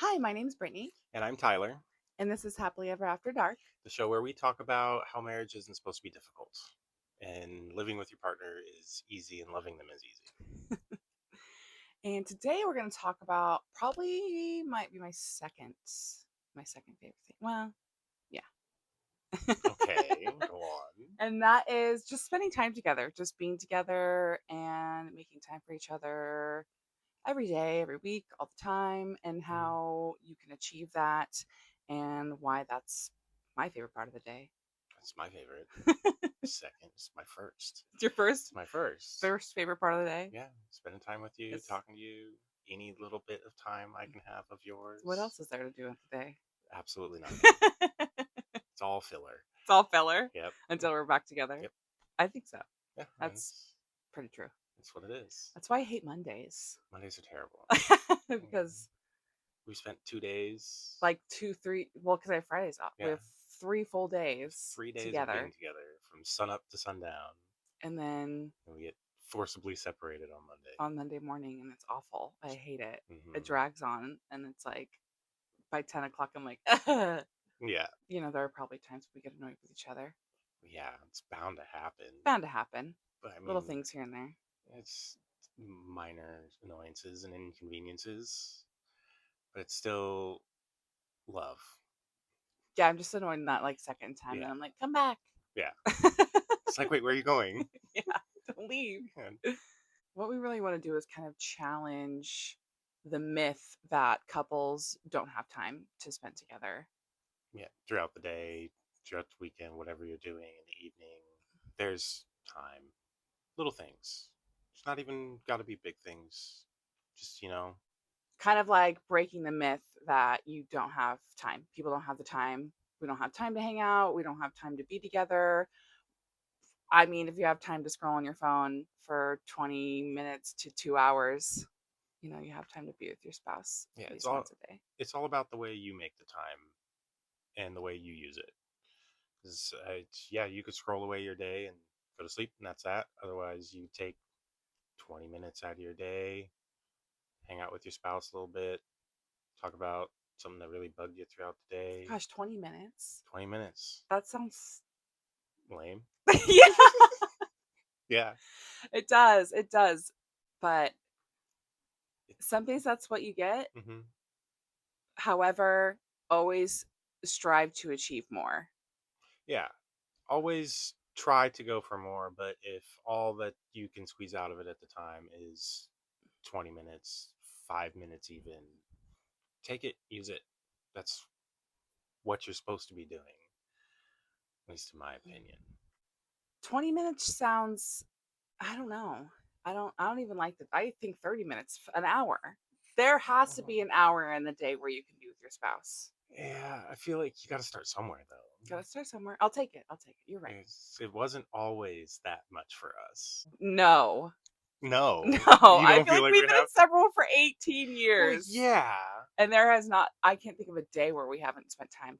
Hi, my name's Brittany, And I'm Tyler, and this is Happily Ever After Dark. the show where we talk about how marriage isn't supposed to be difficult. And living with your partner is easy and loving them is easy. And today we're going to talk about probably might be my second favorite thing. Well, yeah. Okay, go on. And that is just spending time together, just being together and making time for each other every day, every week, all the time, and how you can achieve that and why that's my favorite part of the day. That's my favorite. Second, it's my first. It's your It's my first. first favorite part of the day? Yeah, spending time with you, It's, talking to you, any little bit of time I can have of yours. what else is there to do in the day? Absolutely nothing. It's all filler. It's all filler Yep. until we're back together. Yep. I think so. Yeah, That's pretty true. that's what it is. That's why I hate Mondays. Mondays are terrible. Because We spent 2 days. like 2, 3, well, because I have Fridays off. We Yeah. have 3 full days 3 days of together. being together from sun up to sundown. And then And we get forcibly separated on Monday. on Monday morning, and it's awful. I hate it. Mhm. It drags on, and it's like by 10 o'clock, I'm like, Yeah. you know, there are probably times we get annoyed with each other. Yeah, it's bound to happen. Bound to happen. But I mean, Little things here and there. it's minor annoyances and inconveniences, but it's still love. Yeah, I'm just annoyed in that like second time, Yeah. and I'm like, come back. Yeah. It's like, wait, where are you going? Yeah, don't leave. And What we really want to do is kind of challenge the myth that couples don't have time to spend together. yeah, throughout the day, throughout the weekend, whatever you're doing in the evening, there's time. Little things. It's not even got to be big things. Just, Kind of like breaking the myth that you don't have time. People don't have the time. We don't have time to hang out. We don't have time to be together. I mean, if you have time to scroll on your phone for 20 minutes to 2 hours, you know, you have time to be with your spouse yeah, at it's least all once a day. it's all about the way you make the time and the way you use it. 'Cause, yeah, you could scroll away your day and go to sleep, and that's that. Otherwise, you take 20 minutes out of your day, hang out with your spouse a little bit, talk about something that really bugged you throughout the day. Gosh, 20 minutes? 20 minutes. That sounds. Lame. Yeah, Yeah. it does. It does. But some days that's what you get. Hmm. However, always strive to achieve more. Yeah. Always try to go for more, but if all that you can squeeze out of it at the time is 20 minutes, 5 minutes even, take it, use it. That's what you're supposed to be doing, at least in my opinion. 20 minutes sounds, I don't know. I don't even like that. I think 30 minutes, an hour. There has to be an hour in the day where you can be with your spouse. Yeah, I feel like you got to start somewhere though. Gotta start somewhere. I'll take it. I'll take it. You're right. It wasn't always that much for us. No. No, No. you I don't feel like we've been inseparable for 18 Well, years. yeah, And there has not, I can't think of a day where we haven't spent time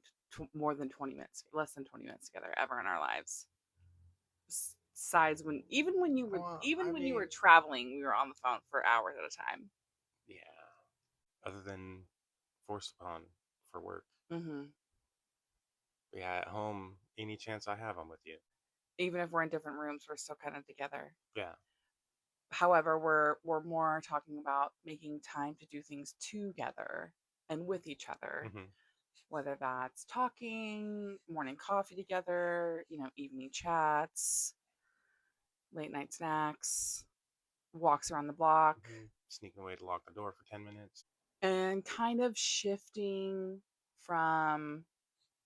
more than 20 minutes, less than 20 minutes together ever in our lives. Besides when, even when you were, Well, even I when you were mean, traveling, we were on the phone for hours at a time. yeah. Other than forced upon for work, Mm-hmm. yeah. At home, any chance I have, I'm with you. Even if we're in different rooms, we're still kind of together. Yeah. However, we're more talking about making time to do things together and with each other, Hmm. whether that's talking, morning coffee together, you know, evening chats, late night snacks, walks around the block, Sneaking away to lock the door for 10 minutes. and kind of shifting from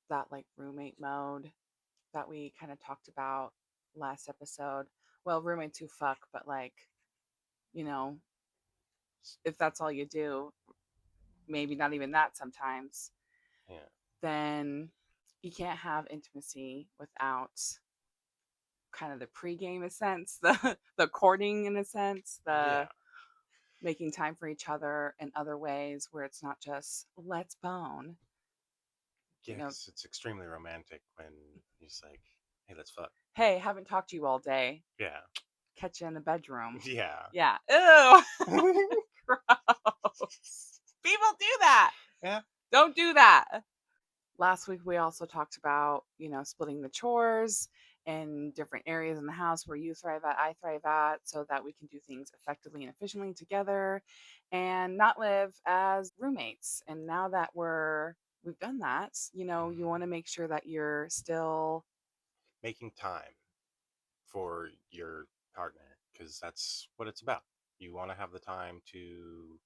that like roommate mode that we kind of talked about last episode. Well, roommates who fuck, but like, you know, if that's all you do, maybe not even that sometimes, Yeah. then you can't have intimacy without kind of the pregame in a sense, the courting in a sense, the Yeah. making time for each other in other ways where it's not just let's bone. Yeah, You know, because it's extremely romantic when you're just like, hey, let's fuck. hey, haven't talked to you all day. Yeah. Catch you in the bedroom. Yeah. Yeah. Ew. Gross. People do that. Yeah. Don't do that. Last week, we also talked about, splitting the chores in different areas in the house where you thrive at, I thrive at, so that we can do things effectively and efficiently together and not live as roommates. And now that we've done that, you Mhm. want to make sure that you're still. Making time for your partner, because that's what it's about. You want to have the time to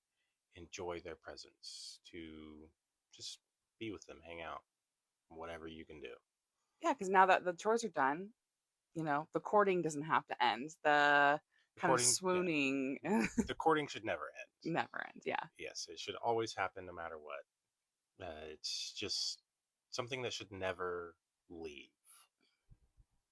enjoy their presence, to just be with them, hang out, whatever you can do. Yeah, because now that the chores are done, the courting doesn't have to end. The The kind of courting, yeah, swooning the courting should never end. never ends. Yeah. Yes, it should always happen no matter what. It's just something that should never leave.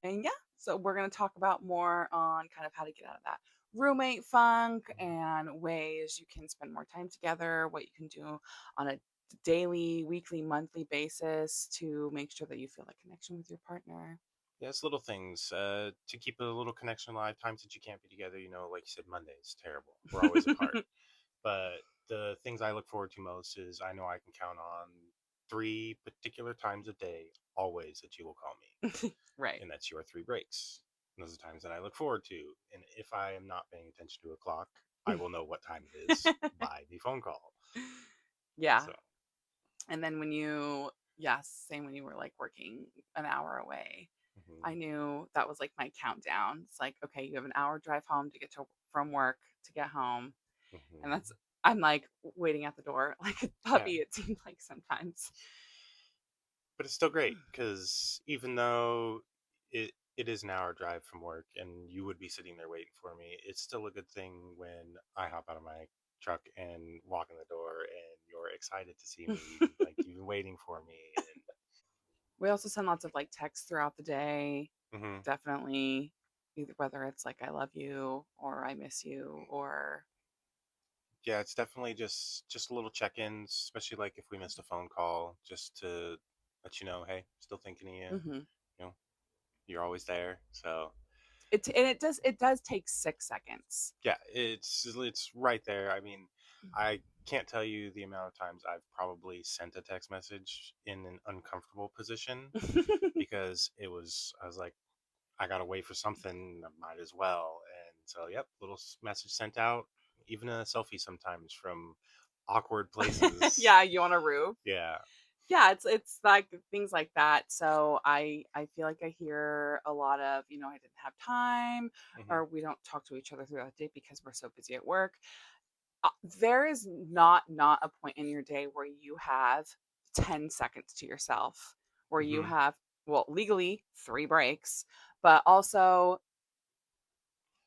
And yeah, so we're going to talk about more on kind of how to get out of that roommate funk Mhm. and ways you can spend more time together, what you can do on a daily, weekly, monthly basis to make sure that you feel that connection with your partner. Yeah, it's little things to keep a little connection alive. Times that you can't be together, like you said, Monday's terrible. We're always apart. But the things I look forward to most is I know I can count on three particular times a day, always, that you will call me. Right. And that's your three breaks. And those are times that I look forward to. And if I am not paying attention to a clock, I will know what time it is by the phone call. Yeah. So, And then yes, same when you were like working an hour away. I mhm, knew that was like my countdown. It's like, okay, you have an hour drive home to get from work to get home. And mhm. I'm like waiting at the door like a Yeah. puppy, it seemed like sometimes. But it's still great because even though it is an hour drive from work and you would be sitting there waiting for me, it's still a good thing when I hop out of my truck and walk in the door and you're excited to see me, like you've been waiting for me. We also send lots of like texts throughout the day. And Definitely, either whether it's like I love you or I miss you or yeah, it's definitely just little check-ins, especially like if we missed a phone call, just to let you know, hey, still thinking of you. hmm You know, you're always there. So it does take 6 seconds. yeah, it's right there. I mean, I can't tell you the amount of times I've probably sent a text message in an uncomfortable position because I was like, I gotta wait for something, I might as well. And so, yep, little message sent out, even a selfie sometimes from awkward places. Yeah, you want a roof. Yeah. Yeah, it's like things like that. So I feel like I hear a lot of, I didn't have time Hmm. or we don't talk to each other throughout the day because we're so busy at work. There is not a point in your day where you have 10 seconds to yourself, where you Hmm. have, well, legally 3 breaks, but also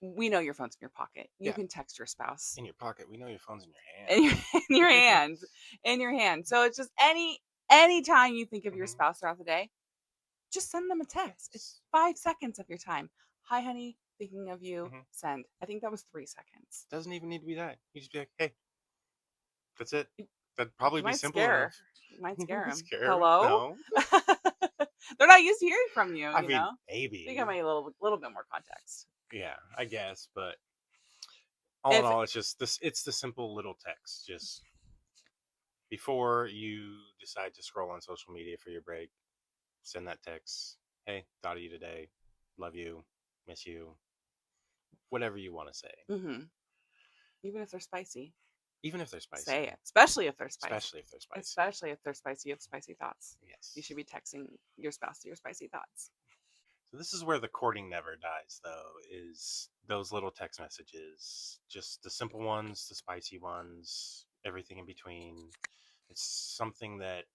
we know your phone's in your pocket. You Yeah. can text your spouse In your pocket. We know your phone's in in your, in your your hand. hand, in your hand. So it's just anytime you think of your Hmm. spouse throughout the day, just send them a text. It's Yes. 5 seconds of your time. Hi, honey, thinking of you. Hmm. Send. I think that was 3 seconds. Doesn't even need to be that. You just be like, hey, that's it. You That'd probably you be might simple scare enough. you might scare them. Scare 'em? Hello? No. They're not used to hearing from you, I you mean, know? They got maybe. me a little bit more context. Yeah, I guess. But all in If all, it's just this. It's the simple little text. Just before you decide to scroll on social media for your break, send that text. Hey, thought of you today. Love you. Miss you. Whatever you want to say. mhm, even if they're spicy, Even if they're say spicy. it. Especially if they're spicy. Especially if they're spicy. Especially if they're spicy, you have spicy thoughts. You Yes. should be texting your spouse your spicy thoughts. So this is where the courting never dies, though, is those little text messages. Just the simple ones, the spicy ones, everything in between. It's something that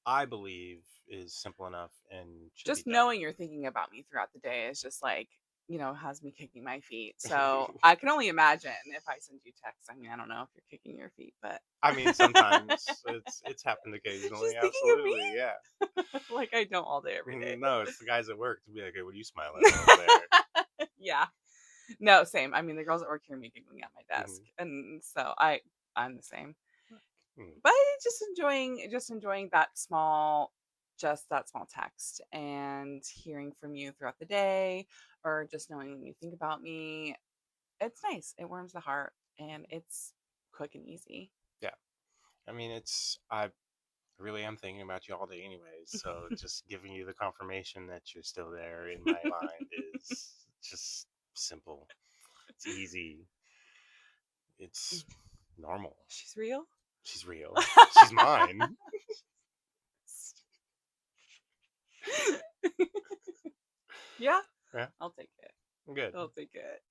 I believe is simple enough and should be Just done. knowing you're thinking about me throughout the day is just like, has me kicking my feet. So I can only imagine if I send you text. I mean, I don't know if you're kicking your feet, but I mean, sometimes it's happened she's occasionally. thinking of Absolutely, me yeah. like I don't all day, every day. No, it's the guys at work to be like, "Hey, what are you smiling at over there?" Yeah. No, same. I mean, the girls at work hear me giggling at my desk, Hmm. and so I'm the same. Hmm. But just enjoying that small text and hearing from you throughout the day, or just knowing you think about me. It's nice. It warms the heart, and it's quick and easy. Yeah. I mean, I really am thinking about you all day, anyways. So just giving you the confirmation that you're still there in my mind is just simple. It's easy. It's normal. She's real. She's real. She's mine. Yeah, Yeah, I'll take it. good. I'll take it.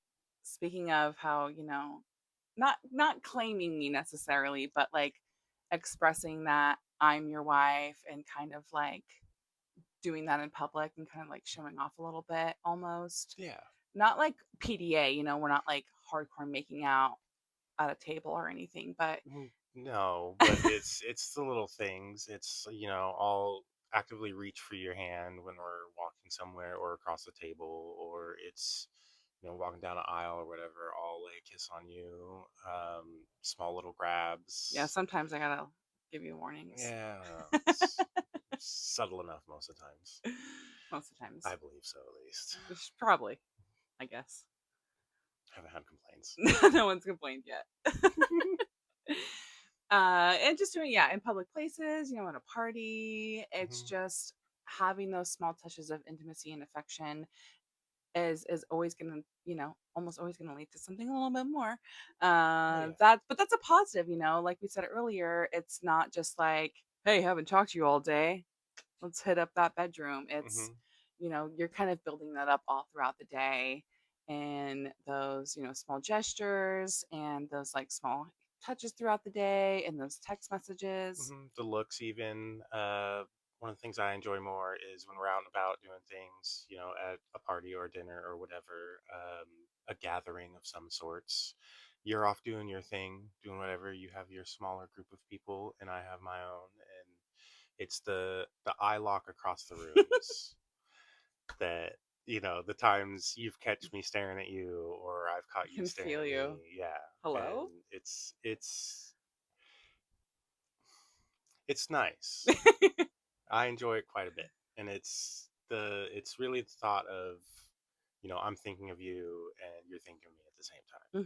Speaking of how, not claiming me necessarily, but like expressing that I'm your wife and kind of like doing that in public and kind of like showing off a little bit almost. Yeah. Not like PDA, we're not like hardcore making out at a table or anything, but No, but it's the little things. It's, I'll actively reach for your hand when we're walking somewhere or across the table, or it's, walking down an aisle or whatever. I'll lay a kiss on you. Small little yeah, grabs. sometimes I gotta give you warnings. Yeah, it's subtle enough most of the times. Most of the times. I believe so, at least. Probably, I guess. Haven't had complaints. No one's complained yet. And just doing, yeah, in public places, at a party, it's Hmm. just having those small touches of intimacy and affection is always gonna, almost always gonna lead to something a little bit more. Oh yeah. But that's a positive, like we said earlier. It's not just like, hey, haven't talked to you all day, let's hit up that bedroom. It's, Hmm. you're kind of building that up all throughout the day, and those, small gestures and those like small touches throughout the day and those text messages. The looks, even. One of the things I enjoy more is when we're out and about doing things, at a party or a dinner or whatever, a gathering of some sorts. You're off doing your thing, doing whatever. You have your smaller group of people, and I have my own. And it's the eye lock across the rooms that, the times you've catch me staring at you or I've I caught you can staring feel at you. me. Yeah. Hello. And it's nice. I enjoy it quite a bit, and it's really the thought of, I'm thinking of you and you're thinking of me at the same time.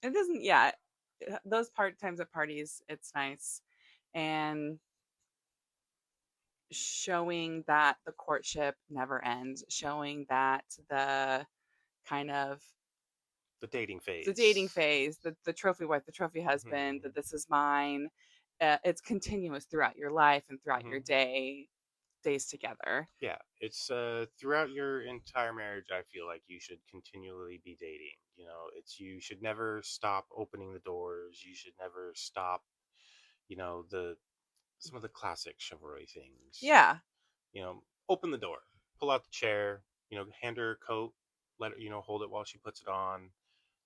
Hmm. It doesn't, yeah. Those times at parties, it's nice, and showing that the courtship never ends, showing that the kind of The dating the dating phase. phase, the trophy wife, the trophy husband, that Hmm. this is mine. It's continuous throughout your life and throughout your Hmm. days together. Yeah, it's throughout your entire marriage. I feel like you should continually be dating. It's you should never stop opening the doors. You should never stop. The some of the classic chivalry things. Yeah, Open the door, pull out the chair, hand her a coat, let her, hold it while she puts it on.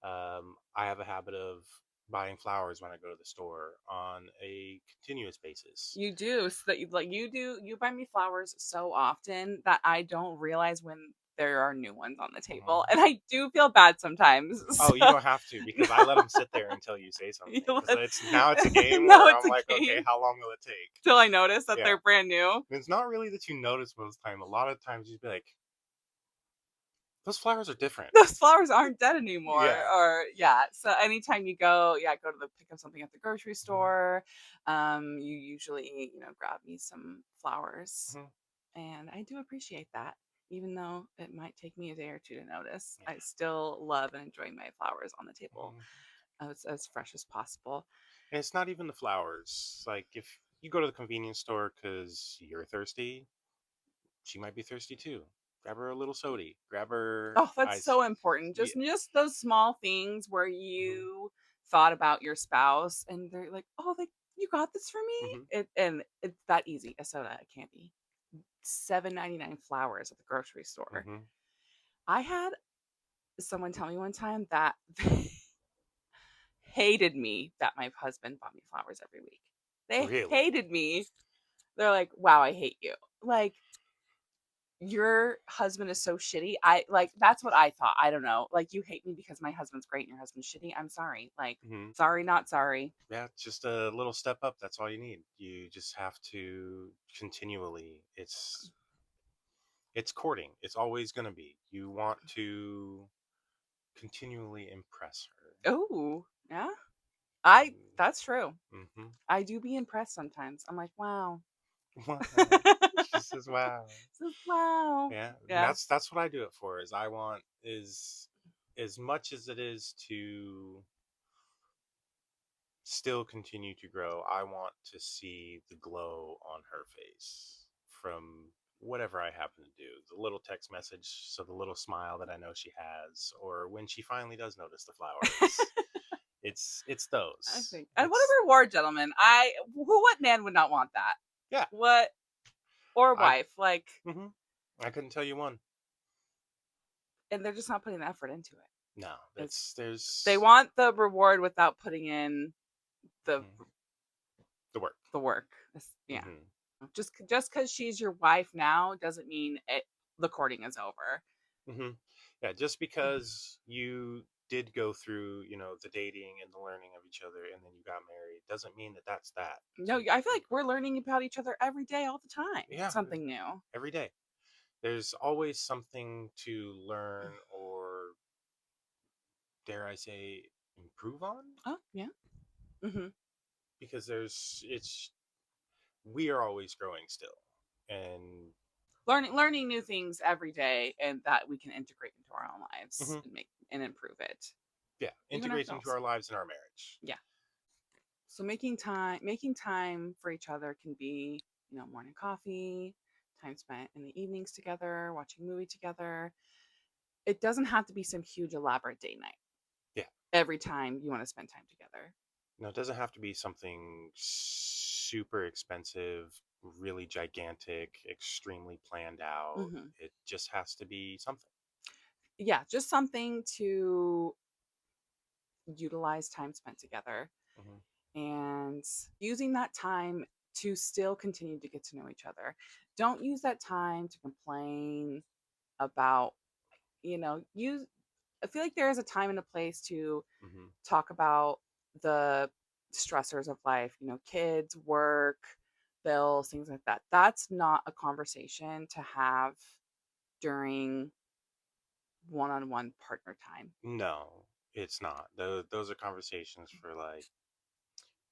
I have a habit of buying flowers when I go to the store on a continuous basis. you do. So that you buy me flowers so often that I don't realize when there are new ones on the table, Hmm. and I do feel bad sometimes. Oh, you So don't have to, because I let them sit there until you say you something. Because let, it's a game now where it's I'm a like, okay, game how long will it take? till I notice that Yeah, they're brand new. and it's not really that you notice most of the time. A lot of times you'd be like, those flowers are different. Those flowers aren't dead anymore. Yeah. Or yeah, so anytime you go, yeah, go to the pick up something at the grocery Hmm. store, you usually, grab me some flowers, Hmm. and I do appreciate that. Even though it might take me a day or two to notice, Yeah. I still love and enjoy my flowers on the table Hmm. as fresh as possible. And it's not even the flowers. Like, if you go to the convenience store because you're thirsty, she might be thirsty too. Grab her a little sody. Grab her Oh, that's ice. so important. Yeah. Just those small things where Hmm. you thought about your spouse and they're like, "Oh, like you got this for me?" Hmm. And it's that easy. A soda, a candy. 7.99 flowers at the grocery store. Hmm. I had someone tell me one time that they hated me that my husband bought me flowers every week. They Really? hated me. They're like, "Wow, I hate you." Like, your husband is so shitty. I like that's what I thought. I don't know. Like, you hate me because my husband's great and your husband's shitty. I'm sorry. Like, Hmm. sorry, not sorry. Yeah, just a little step up. That's all you need. You just have to continually. It's courting. It's always going to be. You want to continually impress her. Oh, yeah. I Mm. That's true. Hmm. I do be impressed sometimes. I'm like, wow. Wow. She says, "Wow." Says, wow. Yeah, and Yeah. that's what I do it for. Is I want is as much as it is to still continue to grow. I want to see the glow on her face from whatever I happen to do. The little text message, so the little smile that I know she has, or when she finally does notice the flowers. It's I those. think. And what It's a reward, gentlemen. What man would not want that? yeah. What, or I wife, like, hmm I couldn't tell you one. and they're just not putting the effort into it. No, It's that's they there's want the reward without putting in the mhm, the work. the work. Yeah. Hmm. Just because she's your wife now doesn't mean the courting is over. Hmm. Yeah, just because you did go through, the dating and the learning of each other, and then you got married, doesn't mean that that's that. No, I feel like we're learning about each other every day, all the time. Yeah, Something new. every day. There's always something to learn or, dare I say, improve on, Oh yeah. Hmm. because we are always growing still, and Learning new things every day, and that we can integrate into our own lives mhm, and make and improve it, yeah, even integrate into ourselves. our lives and our marriage. Yeah. So making time for each other can be, morning coffee, time spent in the evenings together, watching a movie together. It doesn't have to be some huge elaborate date night Yeah. every time you want to spend time together. No, it doesn't have to be something super expensive, really gigantic, extremely planned out. Hmm. It just has to be something. Yeah, just something to utilize time spent together Hmm. and using that time to still continue to get to know each other. Don't use that time to complain about, use I feel like there is a time and a place to Hmm. talk about the stressors of life, kids, work, bills, things like that. That's not a conversation to have during one-on-one partner time. No, it's not. Those are conversations for like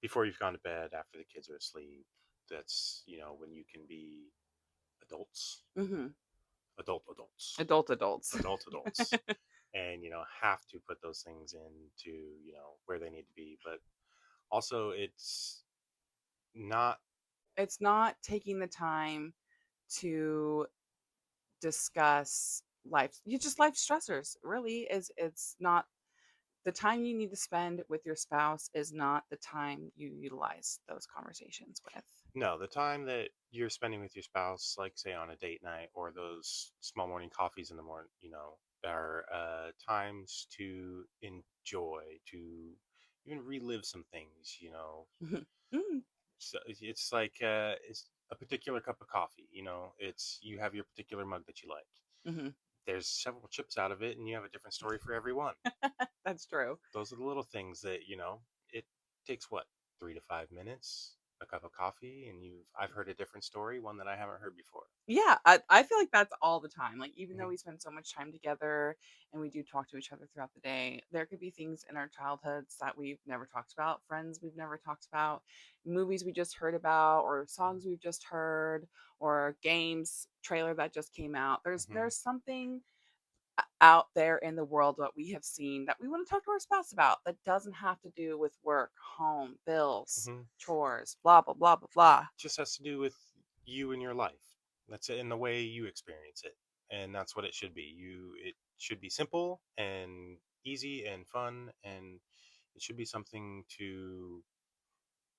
before you've gone to bed, after the kids are asleep. That's, when you can be adults, Hmm. adults, Adults. adults, and, have to put those things into, where they need to be. But also, it's not. It's not taking the time to discuss life, you just life stressors really is. It's not the time you need to spend with your spouse, is not the time you utilize those conversations with. No, the time that you're spending with your spouse, like say on a date night or those small morning coffees in the morning, are times to enjoy, to even relive some things. Mhm. Mm. So it's like it's a particular cup of coffee. It's you have your particular mug that you like. Mhm. There's several chips out of it, and you have a different story for every one. That's true. Those are the little things that it takes what 3 to 5 minutes, a cup of coffee, and I've heard a different story, one that I haven't heard before. Yeah, I feel like that's all the time. Like, even though Hmm. we spend so much time together and we do talk to each other throughout the day, there could be things in our childhoods that we've never talked about, friends we've never talked about, movies we just heard about, or songs we've just heard, or games trailer that just came out. There's Hmm. there's something out there in the world that we have seen that we want to talk to our spouse about that doesn't have to do with work, home, bills, Hmm. chores, blah blah blah blah It blah. just has to do with you and your life. That's it, in the way you experience it, and that's what it should be. It should be simple and easy and fun, and it should be something to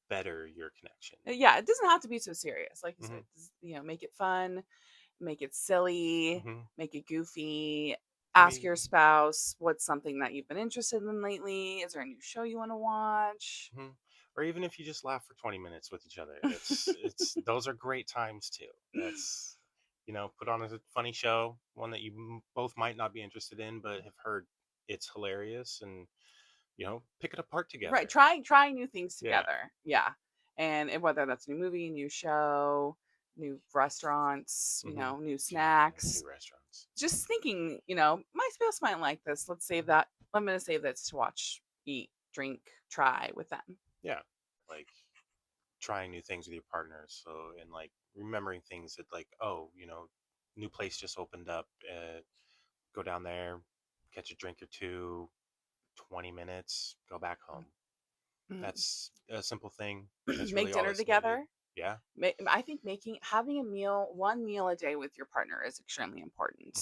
better your connection. Yeah, it doesn't have to be so serious. Like you said, Hmm. make it fun, make it silly, Hmm. make it goofy. I Ask mean, your spouse what's something that you've been interested in lately. Is there a new show you want to watch? mhm. Or even if you just laugh for 20 minutes with each other, it's those are great times too. That's put on a funny show, one that you both might not be interested in, but have heard it's hilarious, and pick it apart Right, together. try new things Yeah. together. Yeah, and whether that's a new movie, new show, new restaurants, Hmm. new Yeah, snacks. new restaurants. Just thinking, my spouse might like this. Let's save Mhm. that. I'm gonna save this to watch, eat, drink, try with them. Yeah, like trying new things with your partner. So, and like remembering things that, like, oh, new place just opened up. Go down there, catch a drink or two, 20 minutes, go back home. That's a simple thing. That's Make really all dinner that's needed. together. Yeah. I think having a meal, one meal a day with your partner is extremely important.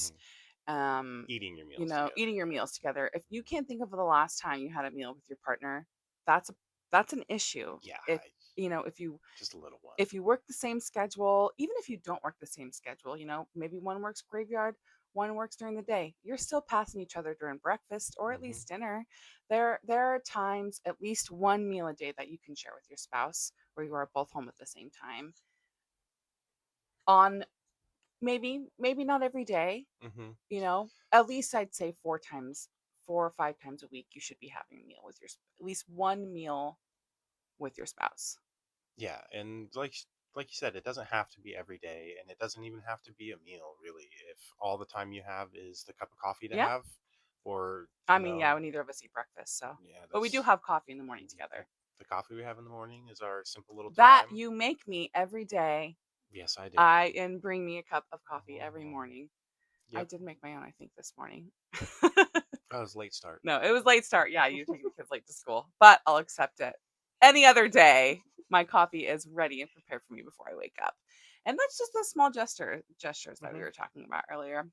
Hmm. Um, Eating your meals eating together. your meals together. If you can't think of the last time you had a meal with your partner, that's a that's an issue. Yeah, If if you just a little one. work the same schedule, even if you don't work the same schedule, maybe one works graveyard, one works during the day, you're still passing each other during breakfast or at Hmm. least dinner. There are times, at least one meal a day that you can share with your spouse where you are both home at the same time. On maybe not every day, Hmm. at least I'd say 4 or 5 times a week you should be having a meal with at least one meal with your spouse. Yeah, and like you said, it doesn't have to be every day, and it doesn't even have to be a meal, really. If all the time you have is the cup of coffee to Yeah. have, or I mean, yeah, neither of us eat breakfast, so yeah, but we do that's have coffee in the morning the, together. the coffee we have in the morning is our simple little That time. you make me every day. Yes, I do. I and bring me a cup of coffee every Mhm. morning. I Yep. did make my own, I think, this morning. That was late start. No, it was late start. Yeah, you're taking the kids late to school, but I'll accept it. Any other day, my coffee is ready and prepared for me before I wake up. And that's just the small gestures that we Hmm. were talking about earlier.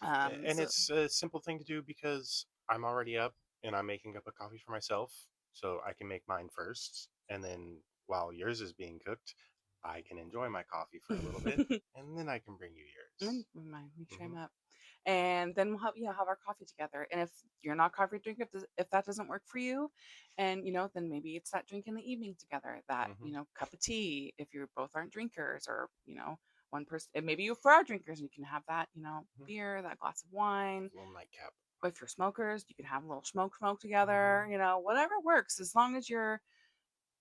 And So it's a simple thing to do because I'm already up and I'm making up a coffee for myself, so I can make mine first, and then while yours is being cooked, I can enjoy my coffee for a little bit, and then I can bring you yours. make sure I'm Hmm. up. And then we'll have our coffee together. And if you're not coffee drinker, if that doesn't work for you, and then maybe it's that drink in the evening together, that Hmm. cup of tea. If you both aren't drinkers, or one person, and maybe you four are drinkers, and you can have that Hmm. beer, that glass of wine. A little nightcap. Or if you're smokers, you can have a little smoke Hmm. together. Whatever works, as long as you're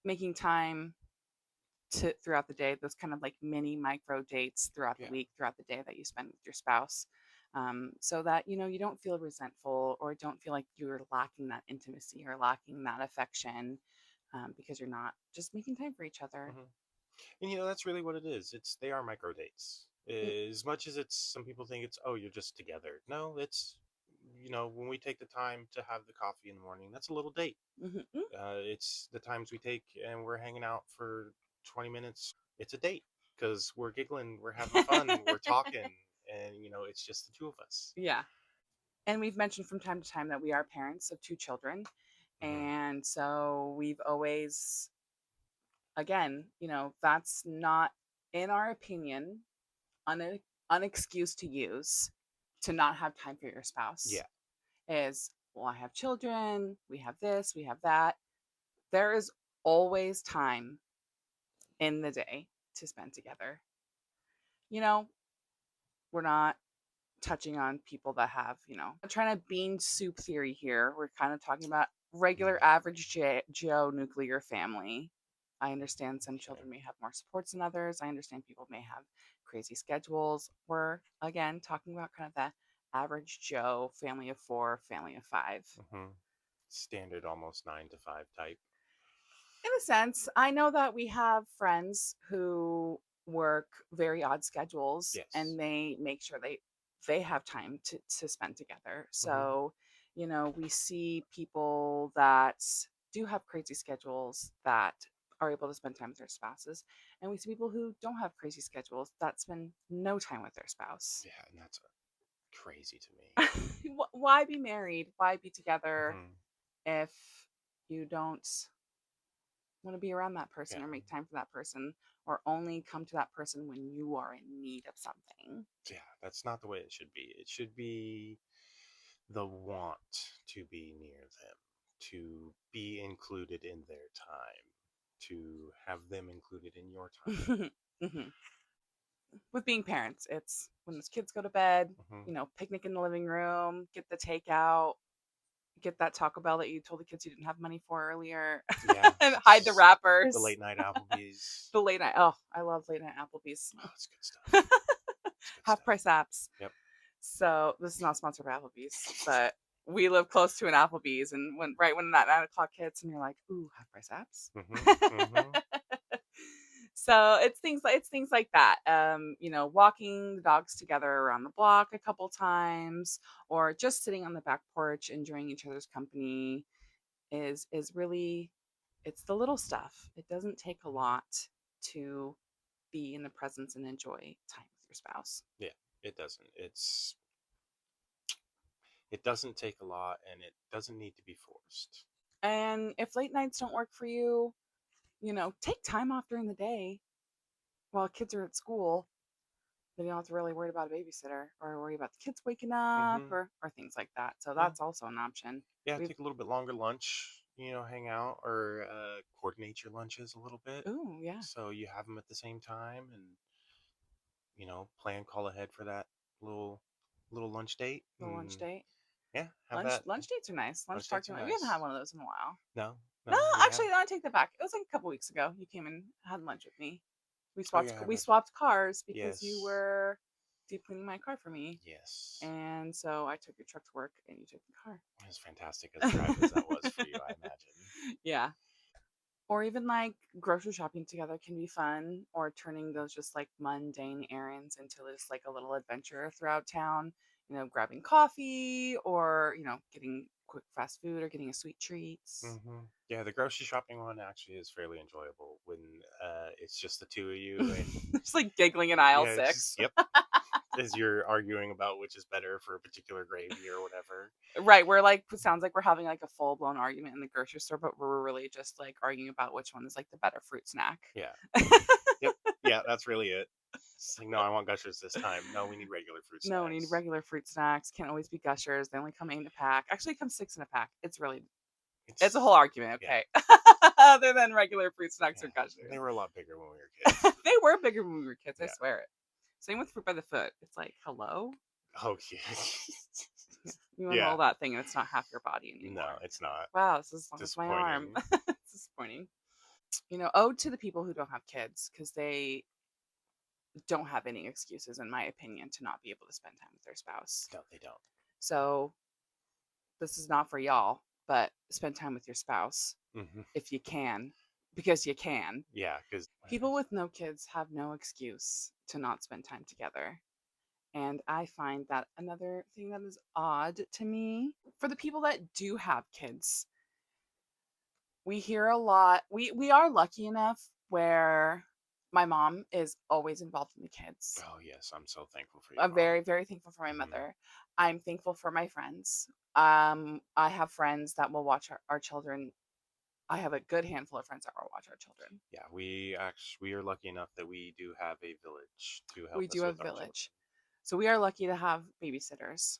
making time to throughout the day, those kind of like mini micro dates throughout the Yeah. week, throughout the day that you spend with your spouse, so that you don't feel resentful or don't feel like you're lacking that intimacy or lacking that affection, because you're not just making time for each other. Hmm. And that's really what it is. They are micro dates. As much as it's some people think it's, oh, you're just together. No, it's when we take the time to have the coffee in the morning, that's a little date. Mm-hmm. It's the times we take and we're hanging out for 20 minutes. It's a date because we're giggling, we're having fun, we're talking, and it's just the two of us. Yeah, and we've mentioned from time to time that we are parents of two children, Hmm. and so we've always, again, that's not, in our opinion, an excuse to use to not have time for your spouse. Yeah. Is, well, I have children, we have this, we have that. There is always time in the day to spend together. You know, we're not touching on people that have, I'm trying to bean soup theory here. We're kind of talking about regular average Joe nuclear family. I understand some Okay. children may have more supports than others. I understand people may have crazy schedules. We're, again, talking about kind of the average Joe family of four, family of five. Hmm. Standard, almost 9 to 5 type. In a sense, I know that we have friends who work very odd schedules, Yes. and they make sure they have time to spend together. Hmm. So, we see people that do have crazy schedules that are able to spend time with their spouses, and we see people who don't have crazy schedules that spend no time with their spouse. Yeah, and that's crazy to me. Why be married? Why be together Hmm. if you don't want to be around that Yeah. person or make time for that person, or only come to that person when you are in need of something? Yeah, that's not the way it should be. It should be the want to be near them, to be included in their time, to have them included in your time. Hmm. With being parents, it's when those kids go to bed, Hmm. picnic in the living room, get the takeout, get that Taco Bell that you told the kids you didn't have money for earlier, Yeah, and hide the it's the wrappers. late night Applebee's. The late night. Oh, I love late night Applebee's. Oh, it's good stuff. It's good Half stuff. price apps. Yep. So this is not sponsored by Applebee's, but we live close to an Applebee's, and when that 9 o'clock hits, and you're like, "Ooh, half price apps." Mhm. Mhm. So it's things like that. Walking the dogs together around the block a couple times, or just sitting on the back porch enjoying each other's company is really, it's the little stuff. It doesn't take a lot to be in the presence and enjoy time with your spouse. Yeah, it doesn't. It doesn't take a lot, and it doesn't need to be forced. And if late nights don't work for you, take time off during the day while kids are at school. Then you don't have to really worry about a babysitter or worry about the kids waking up Mhm. or things like that. So Yeah. that's also an option. Yeah, We've take a little bit longer lunch, hang out or coordinate your lunches a little bit Ooh, yeah, so you have them at the same time and, plan call ahead for that little little lunch date the lunch and date. yeah, have Lunch that. lunch dates are nice. Lunch Lunch dates parking are lot. We haven't had nice. one of those in a while. No, No, no, we actually, have. no, I take that back. It was like a couple weeks ago. You came and had lunch with me. Oh yeah, We that's swapped cars because you yes. were deep cleaning my car for me, Yes. and so I took your truck to work and you took the car. As fantastic as drive as that was for you, I imagine. Yeah. Or even like grocery shopping together can be fun, or turning those just like mundane errands into just like a little adventure throughout town, grabbing coffee or, getting quick fast food or getting a sweet treats. Yeah, the grocery shopping one actually is fairly enjoyable when it's just the two of you and Just like giggling in aisle yeah, it's just six. yep, as you're arguing about which is better for a particular gravy or whatever. Right. We're like, it sounds like we're having like a full blown argument in the grocery store, but we're really just like arguing about which one is like the better fruit snack. Yeah. Yep. Yeah, that's really it. It's like, no, I want gushers this time. No, we need regular fruit No, we need snacks. regular fruit snacks. Can't always be gushers. They only come 8 in a pack. Actually, it comes 6 in a pack. It's a whole It's argument, yeah, okay? Other than regular fruit snacks or yeah. They gushers. were a lot bigger when we were kids. They were bigger when we were kids, I Yeah. swear it. Same with fruit by the foot. It's like, hello? Oh yeah. Yeah. You Yeah. unroll that thing and it's not half your body No, anymore. it's not. Wow, this is as long as my arm. Disappointing. It's disappointing. Ode to the people who don't have kids, because they don't have any excuses, in my opinion, to not be able to spend time with their spouse. No, they don't. So this is not for y'all, but spend time with your spouse if you can, because you can. Yeah, because People with no kids have no excuse to not spend time together. And I find that another thing that is odd to me, for the people that do have kids, we hear a lot. We are lucky enough where my mom is always involved in the kids. oh yes, I'm so thankful for your I'm mom. very, very thankful for my Hmm. mother. I'm thankful for my friends. I have friends that will watch our children. I have a good handful of friends that will watch our children. Yeah, we are lucky enough that we do have a village to help We do us have with a our children. village. So we are lucky to have babysitters.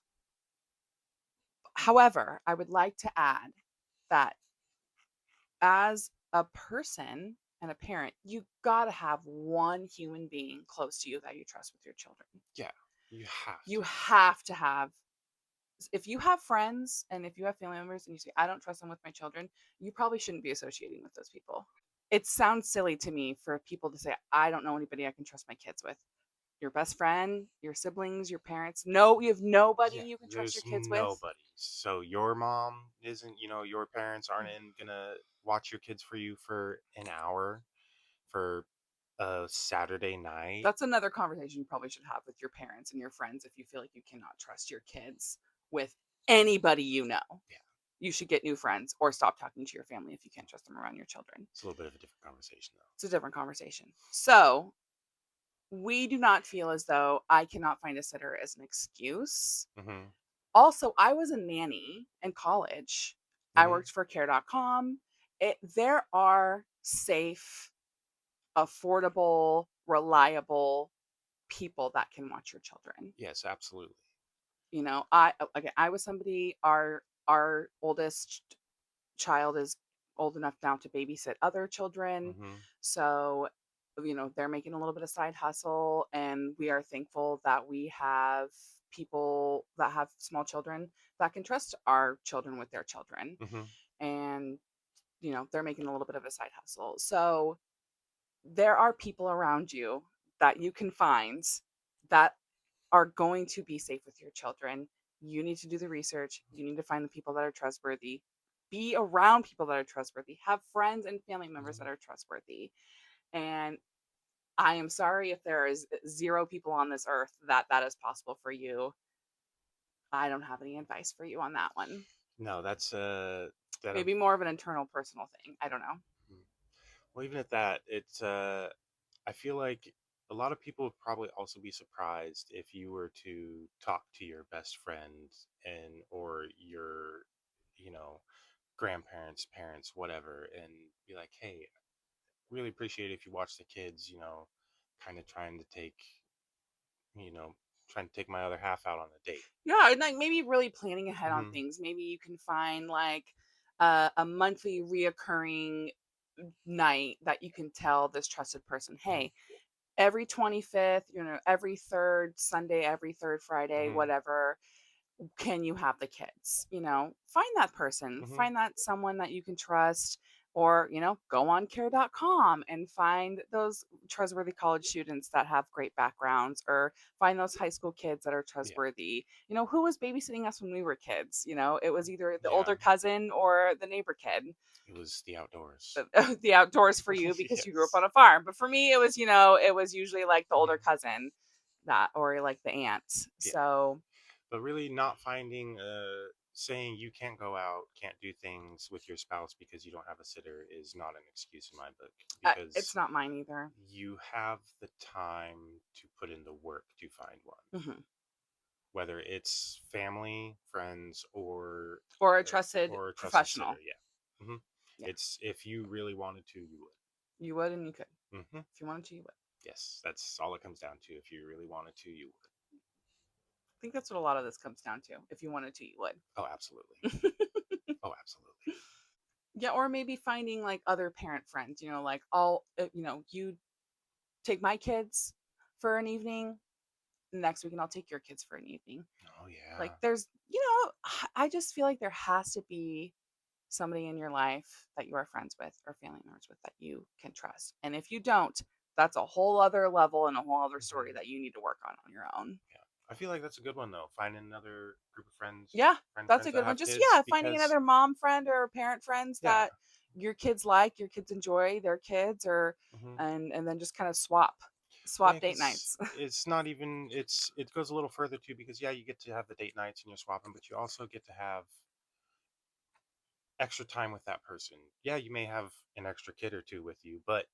However, I would like to add that as a person and a parent, you got to have one human being close to you that you trust with your children. Yeah, you have You to. have to have, if you have friends and if you have family members and you say, I don't trust them with my children, you probably shouldn't be associating with those people. It sounds silly to me for people to say, I don't know anybody I can trust my kids with. Your best friend, your siblings, your parents. No, you have nobody Yeah, you can trust your there's kids with. nobody. So your mom isn't, your parents aren't gonna watch your kids for you for an hour for a Saturday night. That's another conversation you probably should have with your parents and your friends if you feel like you cannot trust your kids with anybody you know. Yeah, You should get new friends or stop talking to your family if you can't trust them around your children. it's a little bit of a different conversation It's a different conversation. So, we do not feel as though I cannot find a sitter as an excuse. though. Mm-hmm. Also, I was a nanny in college. I Mm-hmm. worked for care.com. There are safe, affordable, reliable people that can watch your children. Yes, absolutely. I was somebody, our oldest child is old enough now to babysit other children. Mm-hmm. So, they're making a little bit of side hustle, and we are thankful that we have people that have small children that can trust our children with their children. Mm-hmm. And, they're making a little bit of a side hustle. So, there are people around you that you can find that are going to be safe with your children. You need to do the research. You need to find the people that are trustworthy. Be around people that are trustworthy. Have friends and family members Mhm. that are trustworthy. And I am sorry if there is zero people on this earth that that is possible for you. I don't have any advice for you on that one. No, that's that. Maybe more of an internal personal thing. I don't know. Mm. Well, even at that, it's I feel like a lot of people would probably also be surprised if you were to talk to your best friend and or your, you know, grandparents, parents, whatever, and be like, "Hey, really appreciate it if you watch the kids, kind of you know, trying to take my other half out on a date." Yeah, and like maybe really planning ahead on Hmm. things. Maybe you can find like a monthly reoccurring night that you can tell this trusted person, Hmm. hey, every 25th, every third Sunday, every third Friday, Hmm. whatever, can you have the kids? Find that person, Hmm. find that someone that you can trust, or, go on care.com and find those trustworthy college students that have great backgrounds, or find those high school kids that are Yeah. trustworthy. Who was babysitting us when we were kids? It was either the Yeah. older cousin or the neighbor kid. It was the outdoors. The outdoors for you because you grew up Yes. on a farm. But for me, it was usually like the older Hmm. cousin that, or like the aunt. Yeah. So But really not finding saying you can't go out, can't do things with your spouse because you don't have a sitter is not an excuse in my book, it's because not mine either. you have the time to put in the work to find one, Hmm. whether it's family, friends, Or a trusted or a trusted sitter. professional. Yeah. Hmm. Yeah, It's if you really wanted to, you you would and you could. would. Hmm. If you wanted to, you would. Yes, that's all it comes down to. If you really wanted to, you would. I think that's what a lot of this comes down to. If you wanted to, you Oh, absolutely. would. Oh, absolutely. Yeah, or maybe finding like other parent friends, like all, you take my kids for an evening. Next weekend, I'll take your kids for an evening. Oh Like yeah. there's, I just feel like there has to be somebody in your life that you are friends with or family members with that you can trust. And if you don't, that's a whole other level and a whole other story Hmm. that you need to work on your own. Yeah. I feel like that's a good one though. Finding another group of Yeah, that's a friends that good one. have Just kids, yeah, finding because another mom friend or parent friends yeah. that your kids like, your kids enjoy, their kids, or Hmm. and then just kind of swap Yeah, date because nights. it's not even it goes a little further too, because yeah, you get to have the date nights and you're swapping, but you also get to have extra time with that person. Yeah, you may have an extra kid or two with you, but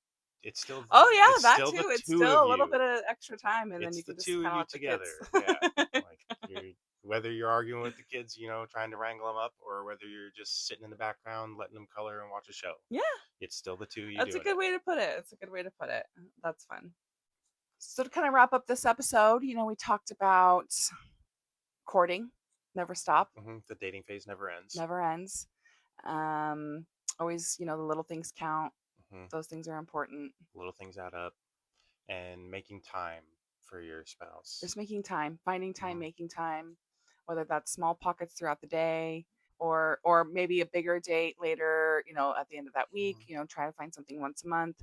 Oh yeah, it's that still the too. It's two of still a little you. bit of extra time, and then It's you the can just two of kind of you let the kids. together. Yeah. Like you're whether you're arguing with the kids, trying to wrangle them up, or whether you're just sitting in the background letting them color and watch a show. Yeah, It's still the two of you that's a doing good it. way to put it. It's a good way to put it. That's fun. So to kind of wrap up this episode, we talked about courting, never stop, The dating phase never ends. never ends. Um, Always, the little things count. Hmm. Those things are important. Little things add up, and making time for your spouse. Just making time, finding time, Hmm. making time, whether that's small pockets throughout the day or maybe a bigger date later, at the end of that week, Hmm. try to find something once a month.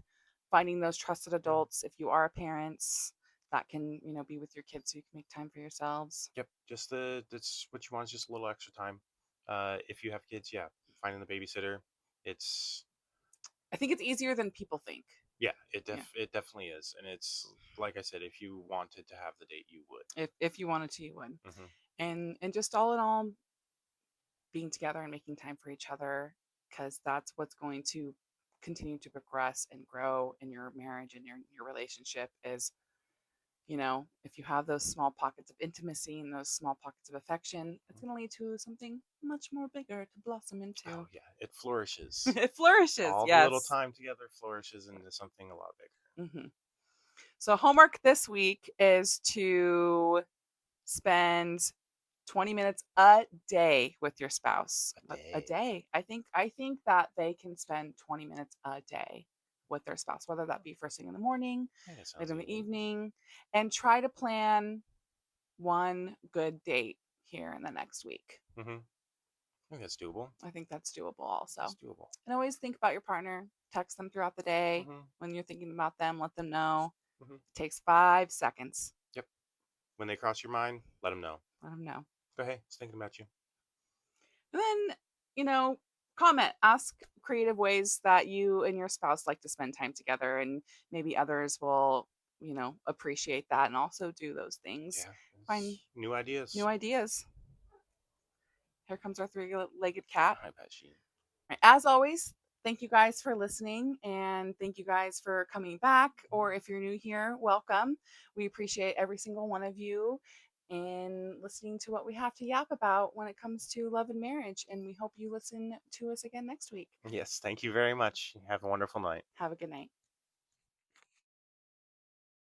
Finding those trusted Yeah. adults if you are parents that can, be with your kids so you can make time for yourselves. Yep. Just that's what you want is just a little extra time. If you have kids, yeah, finding the babysitter. It's I think it's easier than people think. Yeah, Yeah. it definitely is, and it's like I said, if you wanted to have the date, you would. If you wanted to, you would. Hmm. And just all in all, being together and making time for each other, because that's what's going to continue to progress and grow in your marriage and your relationship is, if you have those small pockets of intimacy and those small pockets of affection, it's going to lead to something much more bigger to blossom Oh into. yeah, it flourishes. It flourishes, All the little yes. time together flourishes into something a lot bigger. Hmm. So homework this week is to spend 20 minutes a day with your spouse. A A day. day. I think that they can spend 20 minutes a day with their spouse, whether that be first thing in the morning, Yeah, that late sounds in the even. evening, and try to plan one good date here in the next week. Mm-hmm. I think that's doable. I think that's doable also. It's doable. And always think about your partner. Text them throughout the day. Mm-hmm. When you're thinking about them, let them know. Mm-hmm. It takes 5 seconds. Yep. When they cross your mind, let them know. Let them know. But hey, I was thinking about you. And then, you know, comment, ask creative ways that you and your spouse like to spend time together, and maybe others will, appreciate that and also do those things. Yeah, Find it's new new ideas. ideas. Here comes our three-legged cat. I bet she. Right, as always, thank you guys for listening, and thank you guys for coming back. Or if you're new here, welcome. We appreciate every single one of you and listening to what we have to yap about when it comes to love and marriage. And we hope you listen to us again next week. Yes, thank you very much. Have a wonderful night. Have a good night.